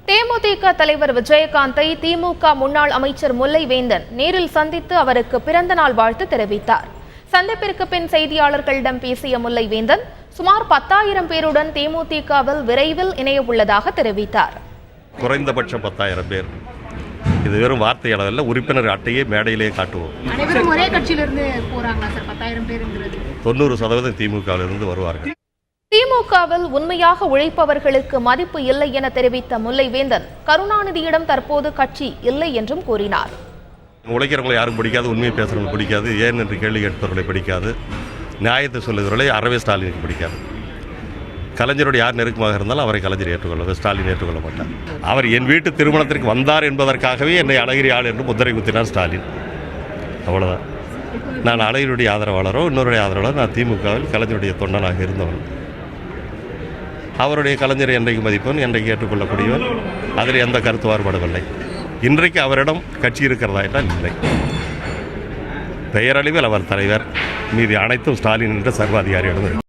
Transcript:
தேமுதிக தலைவர் விஜயகாந்தை திமுக முன்னாள் அமைச்சர் முல்லைவேந்தன் நேரில் சந்தித்து அவருக்கு பிறந்த நாள் வாழ்த்து தெரிவித்தார். சந்திப்பிற்கு பின் செய்தியாளர்களிடம் பேசிய முல்லைவேந்தன் சுமார் 10,000 பேருடன் தேமுதிகவில் விரைவில் இணைய உள்ளதாக தெரிவித்தார். குறைந்தபட்சம் 10,000 பேர். இது வெறும் வார்த்தை அளவில் உறுப்பினர் அட்டையை மேடையிலேயே காட்டுவோம். அனைவரும் ஒரே கட்சியிலிருந்து போறாங்களா சார்? 10,000 பேருங்கிறது 90% திமுகவிலிருந்து வருவார்கள். திமுகவில் உண்மையாக உழைப்பவர்களுக்கு மதிப்பு இல்லை என தெரிவித்த முல்லைவேந்தன் கருணாநிதியிடம் தற்போது கட்சி இல்லை என்றும் கூறினார். உழைக்கிறவங்களை யாரும் பிடிக்காது, உண்மையை பேசுறவங்களை பிடிக்காது, ஏன் என்று கேள்வி கேட்பவர்களை பிடிக்காது, நியாயத்தை சொல்லுகிறவர்களை அறவே ஸ்டாலினுக்கு பிடிக்காது. கலைஞரோடு யார் நெருக்கமாக இருந்தாலும் அவரை கலைஞர் ஏற்றுக்கொள்ள, ஸ்டாலின் ஏற்றுக்கொள்ள மாட்டார். அவர் என் வீட்டு திருமணத்திற்கு வந்தார் என்பதற்காகவே என்னை அழகிரி ஆள் என்று முத்திரை குத்தினார் ஸ்டாலின். அவ்வளோதான். நான் அழகிரியுடைய ஆதரவாளரோ இன்னொருடைய ஆதரவாளரோ, நான் திமுகவில் கலைஞருடைய தொண்டனாக இருந்தவன். அவருடைய கலைஞரை என்றைக்கு மதிப்பவன், என்றைக்கு ஏற்றுக்கொள்ளக்கூடியவன், அதில் எந்த கருத்து வேறுபாடுமில்லை. இன்றைக்கு அவரிடம் கட்சி இருக்கிறதா என்றால் இல்லை. பெயரளவில் அவர் தலைவர், மீதி அனைத்தும் ஸ்டாலின் என்ற சர்வாதிகாரியிடம்.